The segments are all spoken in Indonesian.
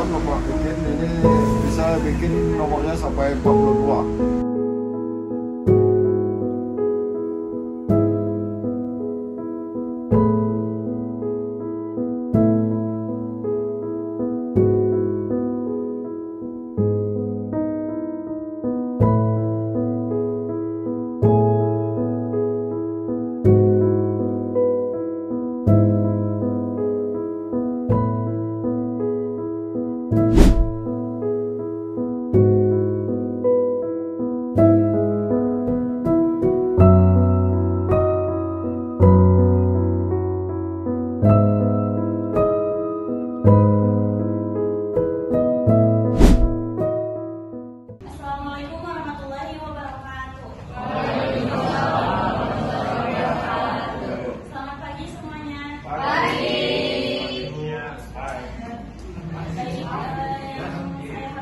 siap lomba bikin ini bisa bikin nomornya sampai 42. Assalamualaikum warahmatullahi wabarakatuh. Selamat pagi semuanya. Pagi. Baik, saya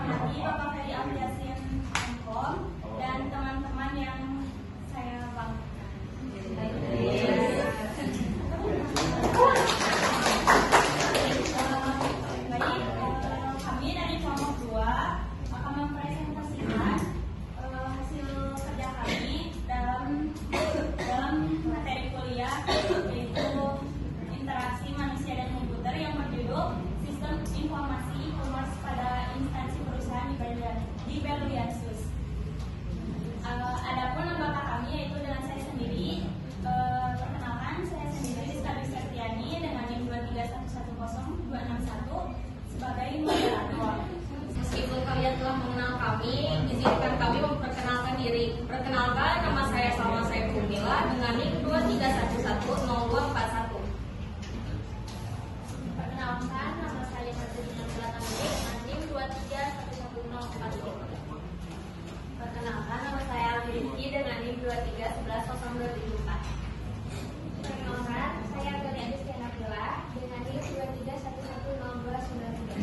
hormati Bapak Ferry Alyasin Menkom dan teman-teman yang saya banggakan. Kami dari kelompok 2 akan mempresentasikan hasil kerja kami dalam materi kuliah, yaitu interaksi manusia dan komputer yang berjudul Sistem Informasi E-commerce pada Instansi Perusahaan di Berliansus. Adapun lembaga kami yaitu dengan saya sendiri. Perkenalkan, saya sendiri Rizka Septiani dengan NIM 23110-261 sebagai moderator. Meskipun kalian telah mengenal kami, izinkan kami memperkenalkan diri. Perkenalkan, nama saya Salma Saifulmila dengan NIM 23110-241. Perkenalkan, nama saya Martina Belatangge dengan NIM 2311040. Perkenalkan, nama saya Aldi Rizky dengan NIM 2311024. Perkenalkan, saya Amelia Distiana Nabila dengan NIM 2311023.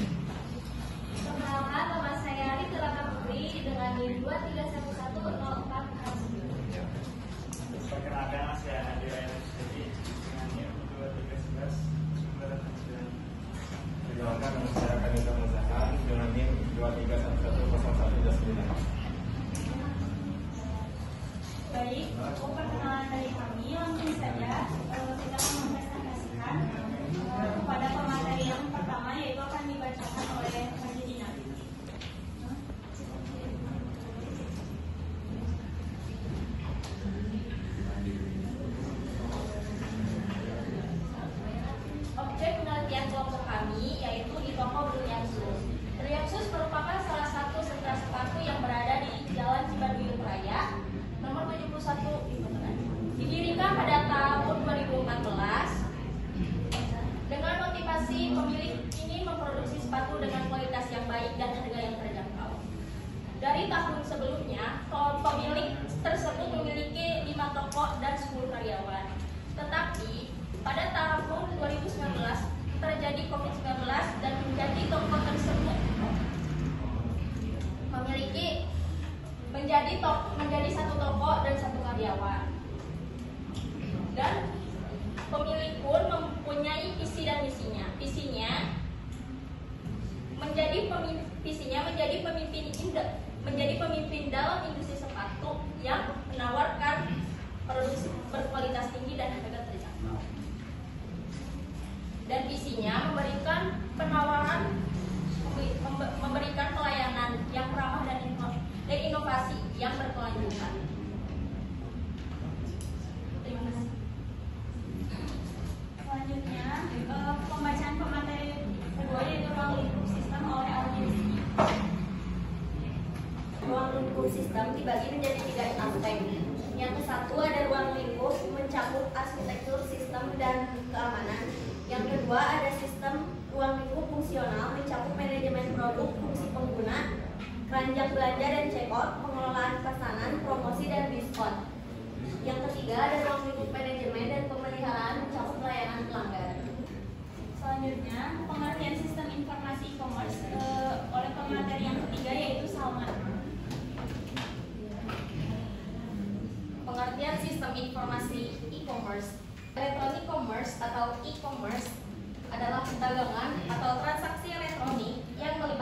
Perkenalkan, nama saya Rita Laka Putri dengan NIM 2311049. Perkenalkan, saya Nadira Yusri dengan NIM 2311999. Perkenalkan, nama saya Kanisa Muzahan dengan NIM 2311019. Baik, perkenalan dari kami langsung saja kita mempresentasikan pada pemateri yang pertama, yaitu akan dibacakan oleh Haji Dina. Objek penelitian kelompok kami yaitu di toko Berliansus. Berliansus merupakan salah satu sentra sepatu yang berada di Jalan Cibaduyut Raya, nomor 71. Didirikan pada tahun 2014 dengan motivasi pemilik ingin memproduksi sepatu dengan kualitas yang baik dan harga yang terjangkau. Dari tahun sebelumnya, pemilik tersebut memiliki 5 toko dan 10 karyawan. Tetapi pada tahun 2019 terjadi COVID-19 dan menjadi toko tersebut menjadi 1 toko dan 1 karyawan. Dan pemilik pun mempunyai visi dan misinya. Visinya menjadi pemimpin dalam industri sepatu yang menawarkan produksi berkualitas tinggi dan harga terjangkau. Dan visinya memberikan pelayanan yang ramah dan inovasi yang berkelanjutan. Terima kasih. Selanjutnya, pembacaan pemateri kedua yaitu ruang lingkup sistem oleh Aldi. Ruang lingkup sistem dibagi menjadi 3 aspek. Yang satu ada ruang lingkup mencakup arsitektur sistem dan keamanan. Yang kedua ada sistem ruang lingkup fungsional mencakup manajemen produk, fungsi pengguna, keranjang belanja dan checkout, pengelolaan pesanan, promosi dan diskon. Yang ketiga ada ruang lingkup manajemen dan pemeliharaan mencakup pelayanan pelanggan. Selanjutnya, pengertian sistem informasi e-commerce oleh pemateri yang ketiga yaitu Salman. Pengertian sistem informasi e-commerce. Electronic commerce atau e-commerce adalah perdagangan atau transaksi elektronik yang melibatkan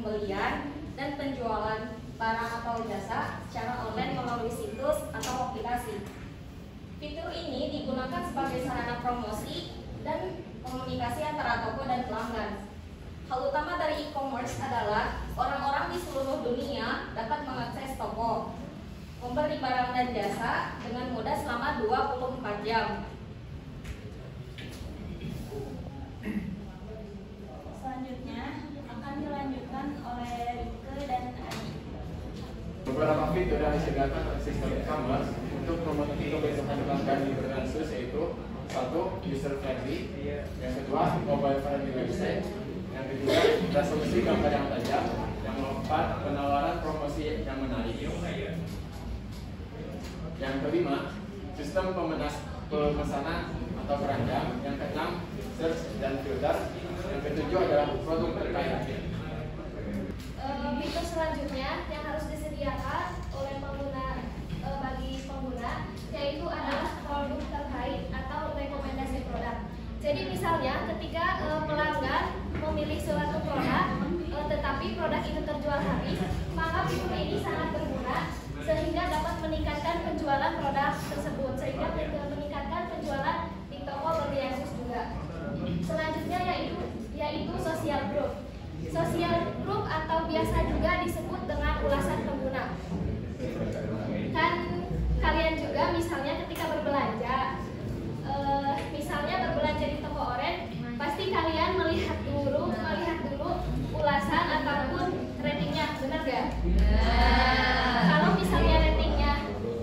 pembelian dan penjualan barang atau jasa secara online melalui situs atau aplikasi. Fitur ini digunakan sebagai sarana promosi dan komunikasi antara toko dan pelanggan. Hal utama dari e-commerce adalah orang-orang di seluruh dunia dapat mengakses toko, membeli barang dan jasa dengan mudah selama 24 jam. Selanjutnya akan dilanjutkan oleh Rike dan Adi. Beberapa fitur yang disediakan oleh sistem e-commerce untuk memenuhi kebutuhan pelanggan di Berdansus yaitu 1. User friendly, yang kedua mobile friendly website, yang ketiga resolusi gambar yang tajam, yang keempat penawaran promosi yang menarik, yang kelima sistem pemesanan atau keranjang, yang keenam search dan filter, yang ketujuh adalah produk terkait. Fitur selanjutnya yang harus disediakan oleh bagi pengguna yaitu adalah produk terkait atau rekomendasi produk. Jadi misalnya ketika pelanggan memilih suatu produk tetapi produk itu terjual habis, maka fitur ini sangat berguna sehingga dapat meningkatkan penjualan produk tersebut, sehingga meningkatkan penjualan di toko Berliansus juga. Selanjutnya yaitu social proof. Social proof atau biasa juga disebut dengan ulasan pengguna. Kan kalian juga misalnya ketika berbelanja, misalnya berbelanja di toko oren, pasti kalian melihat dulu ulasan ataupun ratingnya, benar gak? Kalau misalnya ratingnya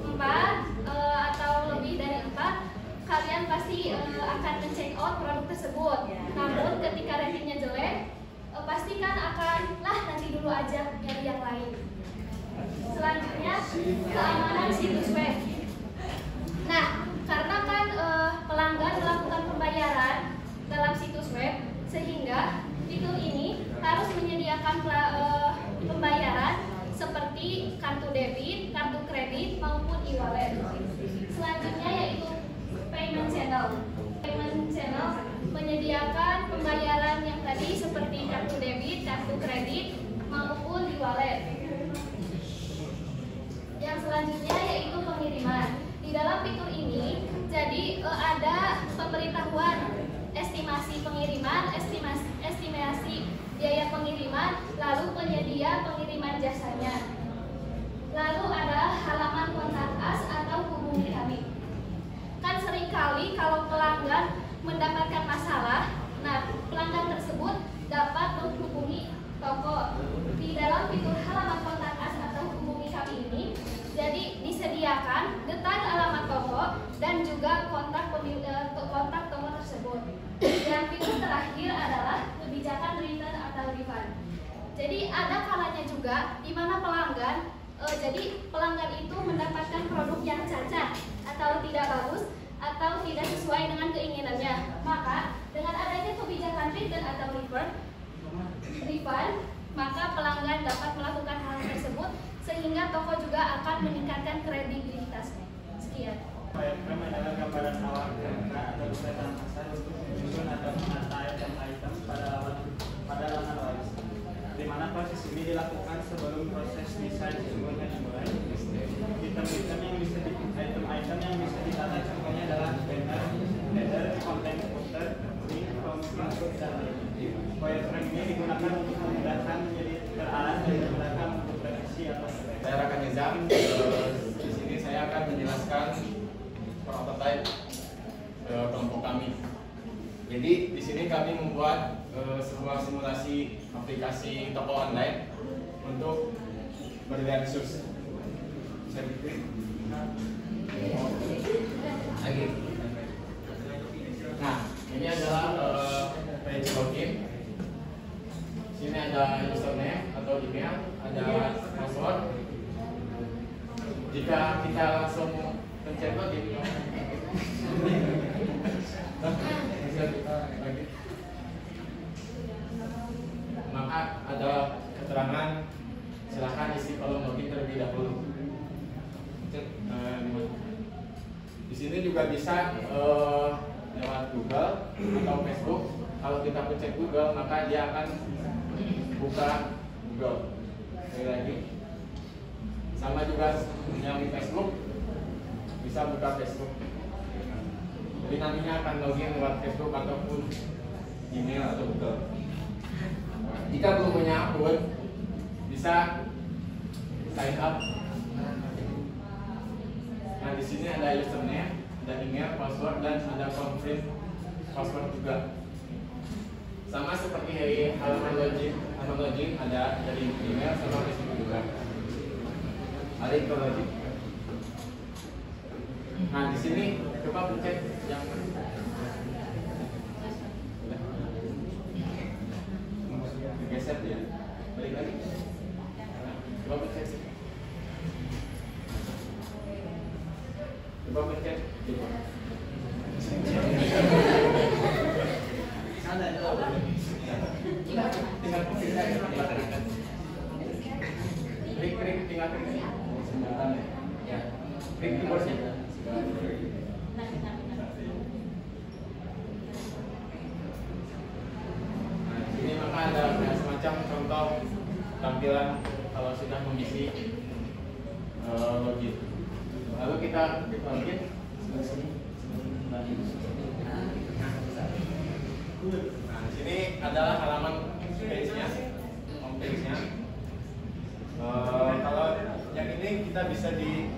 4 atau lebih dari 4, kalian pasti akan men-check out produk tersebut. Namun ketika ratingnya jelek, pastikan akan nanti dulu aja nyari yang lain. Selanjutnya keamanan situs web. Nah, karena kan pelanggan melakukan pembayaran dalam situs web, sehingga fitur ini harus menyediakan pembayaran seperti kartu debit, kartu kredit maupun e-wallet. Selanjutnya yaitu payment channel. Payment channel menyediakan pembayaran yang tadi seperti kartu debit, kartu kredit maupun e-wallet. Yang selanjutnya yaitu pengiriman. Di dalam fitur ini jadi ada pemberitahuan estimasi pengiriman, estimasi biaya pengiriman, lalu penyedia pengiriman jasanya. Lalu ada halaman kontak us atau hubungi kami. Kan seringkali kalau pelanggan mendapatkan masalah, pelanggan tersebut dapat menghubungi toko. Di dalam fitur halaman kontak us atau hubungi kami ini, jadi disediakan detail alamat toko dan juga kontak toko tersebut. Dan fitur terakhir adalah kebijakan return atau refund. Jadi ada kalanya juga di mana pelanggan itu mendapatkan produk yang cacat atau tidak bagus atau tidak sesuai dengan keinginannya. Maka dengan adanya kebijakan return atau refund, maka pelanggan dapat melakukan hal tersebut sehingga toko juga akan meningkatkan kredibilitasnya. Sekian. Wireframe adalah gambaran awal kerangka atau desain pasar untuk menyusun atau menata item-item pada laman web, di mana proses ini dilakukan sebelum proses desain sesungguhnya dimulai. Item-item yang bisa ditata contohnya adalah header, konten footer, link, masuk dan lain. Wireframe ini digunakan untuk memudahkan menjadi teralat dan memudahkan untuk revisi atau Saya Raka Nizam. Di sini saya akan menjelaskan prototipe kelompok kami. Jadi di sini kami membuat sebuah simulasi aplikasi toko online untuk Berliansus. Nah, ini adalah page login. Sini ada username atau email, ada password. Jika kita langsung pencet login, maka ada keterangan silakan isi kolom login terlebih dahulu. Di sini juga bisa lewat Google atau Facebook. Kalau kita pencet Google, maka dia akan buka Google Google. Sekali lagi. Sama juga yang di Facebook, bisa buka Facebook. Jadi nantinya akan login lewat Facebook ataupun email atau Google. Jika belum punya akun, bisa sign up. Nah, di sini ada username, ada email, password, dan ada confirm password juga. Sama seperti halaman login ada dari email sama Facebook juga. Ada info login. Nah, di sini coba pencet yang geser ya. Balik lagi. Coba pencet. Coba pencet. Klik tinggal klik sebentar ya. Klik keyboardnya. Nah, ini maka ada semacam contoh tampilan kalau sudah mengisi login. Lalu kita klik login. Nah, sini adalah halaman page-nya, home page-nya. Kalau yang ini kita bisa di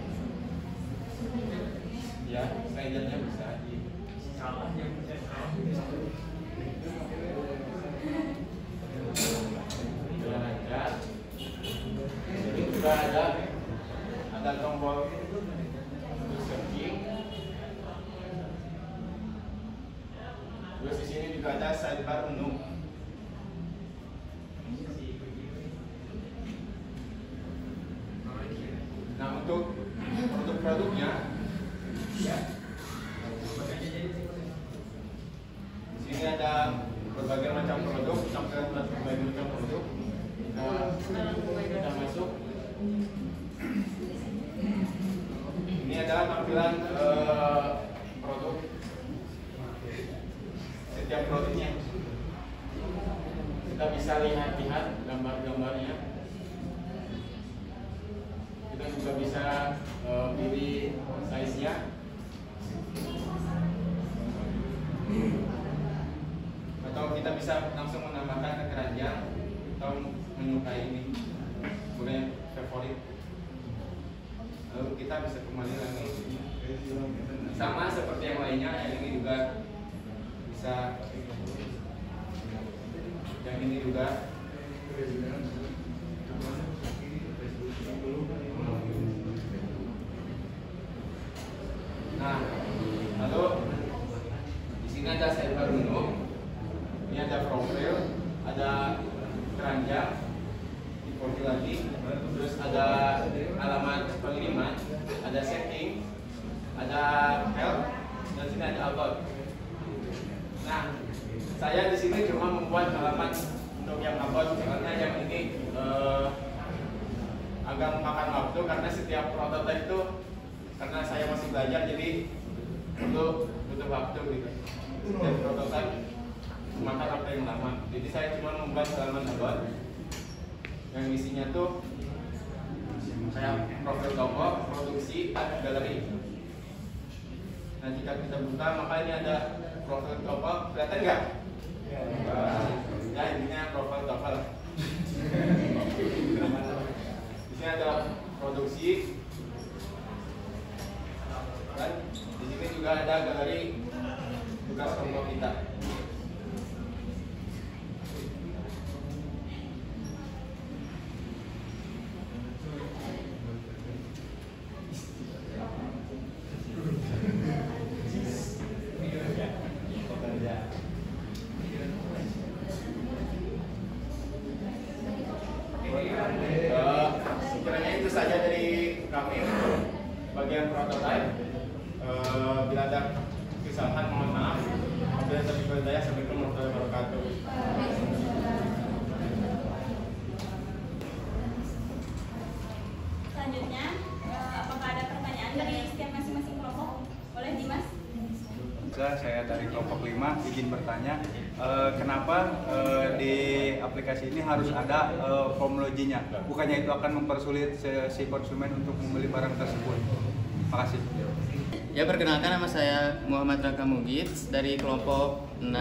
ya slidernya bisa di salah yang jalan aja. Jadi juga ada tombol untuk searching. Terus di sini juga ada sidebar menu. Nah, untuk produk-produknya ya. Di sini ada berbagai macam produk, tampilan berbagai macam produk. Kita masuk. Ini adalah tampilan produk. Setiap produknya. Kita bisa lihat gambar-gambarnya. Kita juga bisa pilih size-nya. Atau kita bisa langsung menambahkan ke keranjang atau menyukai ini kemudian favorit. Lalu kita bisa kembali lagi. Sama seperti yang lainnya, yang ini juga bisa, yang ini juga. Nah, lalu di sini ada sidebar menu, ini ada profil, ada keranjang, profil lagi, terus ada alamat pengiriman, ada setting, ada help, dan sini ada about. Nah, saya di sini cuma membuat halaman untuk yang about karena yang ini agak memakan waktu karena setiap prototipe itu, karena saya masih belajar jadi butuh waktu gitu. Setiap prototipe memakan waktu yang lama. Jadi saya cuma membuat halaman about yang isinya tuh saya profil toko, produksi, dan galeri. Nah, jika kita buka maka ini ada profil toko, kelihatan nggak? Ya, intinya profil toko. Di sini ada produksi, dan di sini juga ada galeri bekas toko kita. Sekiranya itu saja dari kami untuk bagian prototype. Bila ada kesalahan mohon maaf. Apabila terlibat daya, Assalamualaikum warahmatullahi wabarakatuh. Selanjutnya, apakah ada pertanyaan dari setiap masing-masing kelompok? Boleh, Dimas? Saya dari kelompok 5 izin bertanya. kenapa di aplikasi ini harus ada form login-nya. Bukannya itu akan mempersulit si konsumen untuk membeli barang tersebut. Makasih. Ya, perkenalkan, nama saya Muhammad Raka Mugits dari kelompok 6.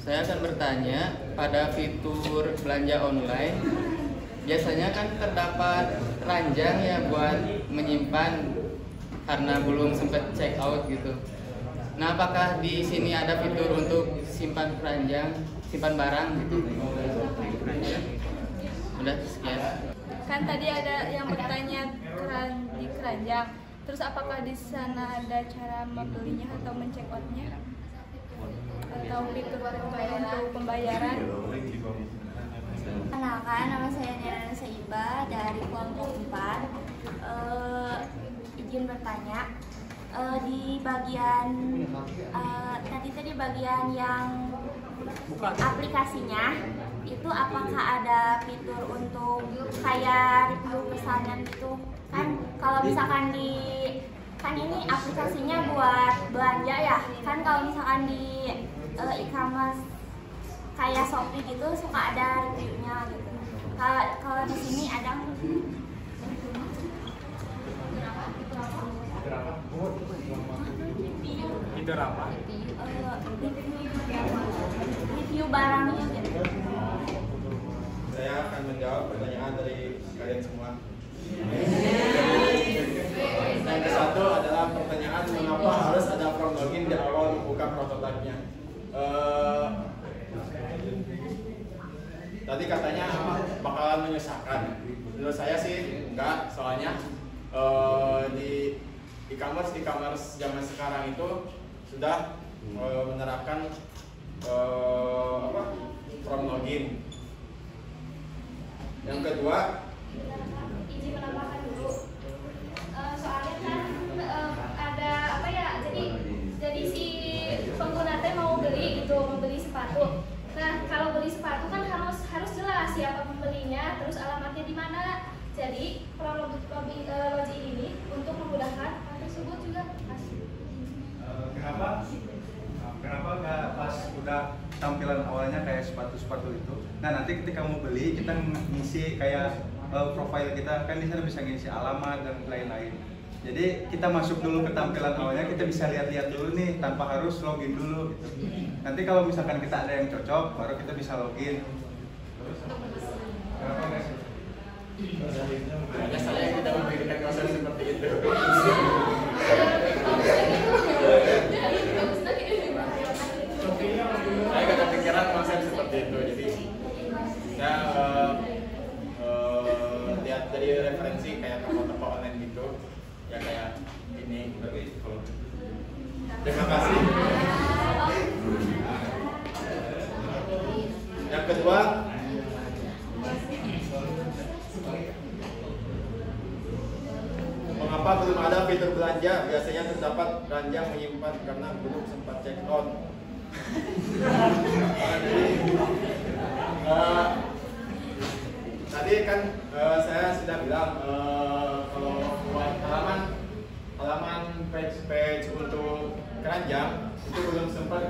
Saya akan bertanya, pada fitur belanja online biasanya kan terdapat keranjang ya buat menyimpan karena belum sempat check out gitu. Nah, apakah di sini ada fitur untuk simpan keranjang, simpan barang gitu? Udah, sekian. Kan tadi ada yang bertanya di keranjang. Terus apakah di sana ada cara membelinya atau mencek outnya? Atau fitur untuk pembayaran? Kenalkan, nama saya Nirana Saiba dari kelompok 4. Izin bertanya, di bagian tadi bagian yang aplikasinya itu apakah ada fitur untuk kayak review pesanan gitu? Kan kalau misalkan kan ini aplikasinya buat belanja ya, kan kalau misalkan di e-commerce kayak Shopee gitu suka ada reviewnya gitu. Kalau di sini ada Fitur apa? review barangnya gitu. Saya akan menjawab pertanyaan dari kalian semua. Yang ke satu adalah pertanyaan mengapa harus ada form login di awal membuka prototipenya. Tadi katanya bakalan menyusahkan. Menurut saya sih enggak, soalnya di e-commerce zaman sekarang itu sudah menerapkan form login. Yang kedua, Izin menambahkan dulu. Soalnya kan ada apa ya? Jadi si pengguna teh mau beli gitu, membeli sepatu. Nah, kalau beli sepatu kan harus jelas siapa pembelinya, terus alamatnya di mana. Jadi login ini untuk memudahkan hal tersebut juga. Kenapa nggak pas udah tampilan awalnya kayak sepatu itu? Nah, nanti ketika mau beli kita ngisi kayak profil kita, kan di sana bisa ngisi alamat dan lain-lain. Jadi kita masuk dulu ke tampilan awalnya, kita bisa lihat-lihat dulu nih tanpa harus login dulu gitu. Nanti kalau misalkan kita ada yang cocok, baru kita bisa login. Kenapa nggak sih? hanya saya yang tidak memikirkan konsep seperti itu. Saya gak kepikiran konsep seperti itu, jadi saya lihat dari referensi kayak toko-toko online gitu, ya kayak ini. Terima kasih. Yang kedua, mengapa belum ada fitur belanja? Biasanya terdapat keranjang menyimpan karena belum sempat check out. Tadi kan saya sudah bilang kalau buat halaman page untuk keranjang itu belum sempat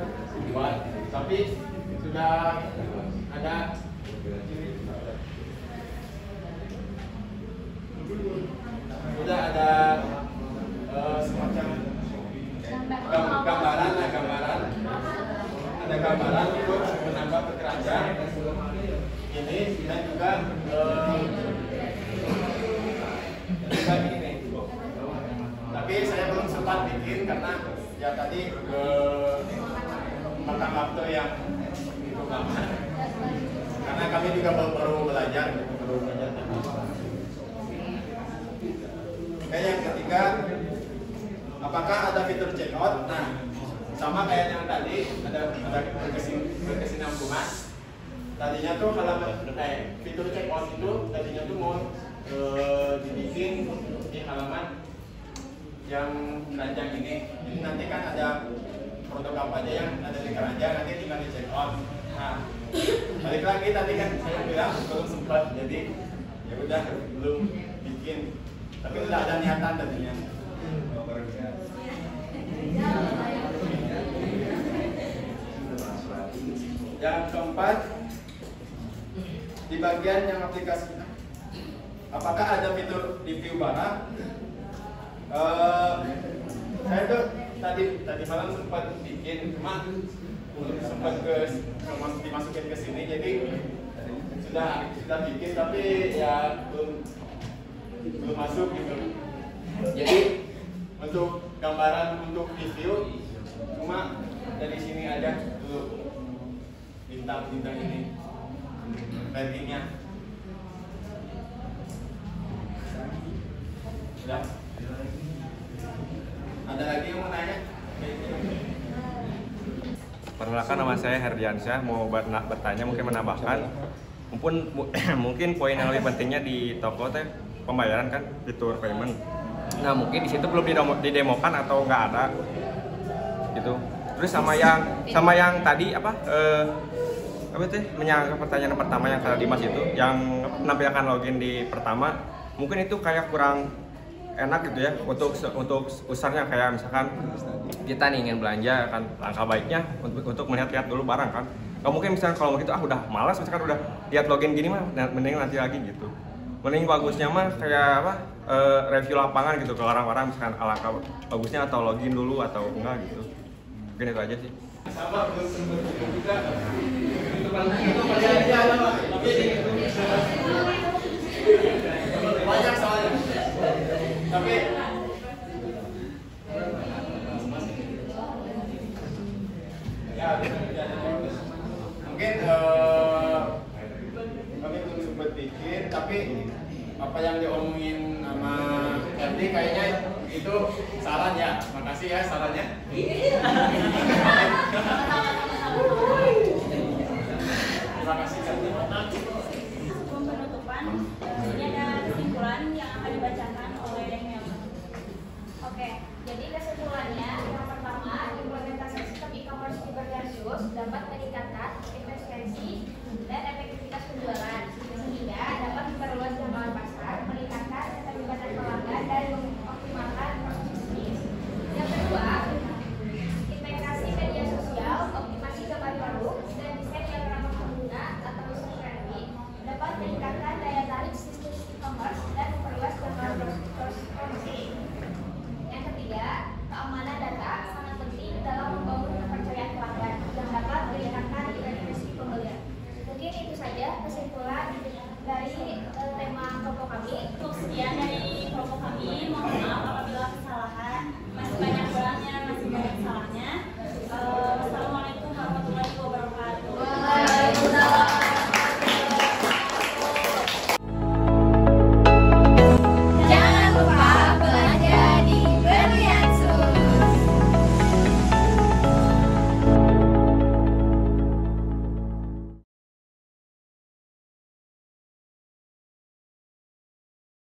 dibuat, tapi sudah ada semacam gambaran untuk menambah ke keranjang ini, dan juga ini. Tapi saya belum sempat bikin karena ya tadi makan waktu yang itu lama, karena kami juga baru belajar. Oke, yang ketiga, apakah ada fitur checkout? Nah, sama kayak yang tadi, ada berkesinambungan. Tadinya tuh fitur checkout itu tadinya tuh mau dibikin di halaman yang keranjang ini. Jadi nanti kan ada produk apa aja yang ada di keranjang, nanti tinggal di checkout. Nah, balik lagi tadi kan saya bilang belum sempat, jadi ya udah belum bikin. Tapi udah ada niatan tadinya. Yang keempat, di bagian yang aplikasi, apakah ada fitur review barang? Saya tuh tadi malam sempat bikin, cuma sempat dimasukin ke sini, jadi sudah bikin tapi ya belum masuk gitu. Jadi untuk gambaran untuk review cuma dari sini aja dulu, bintang ini ratingnya. Sudah. Ada lagi yang mau nanya? Perkenalkan, nama saya Herdiansyah, mau bertanya mungkin menambahkan mungkin poin yang lebih pentingnya di toko teh pembayaran kan, fitur payment. Nah mungkin di situ belum didemokan atau nggak ada gitu. Terus sama yang tadi apa tuh menyangka pertanyaan pertama yang kata Dimas itu yang menampilkan login di pertama, mungkin itu kayak kurang enak gitu ya untuk usarnya. Kayak misalkan kita nih ingin belanja kan, langkah baiknya untuk melihat dulu barang kan. Gak mungkin misalkan kalau begitu udah malas misalkan udah lihat login gini mah mending nanti lagi gitu. Mending bagusnya mah kayak apa review lapangan gitu ke orang-orang, misalkan alangkah bagusnya atau login dulu atau enggak gitu. Mungkin itu aja sih. Sama belum sempat juga. Banyak soalnya. Tapi ya mungkin kami belum sempat bikin, tapi apa yang diomongin sama Herdi kayaknya itu saran ya. Makasih ya sarannya. Terima kasih.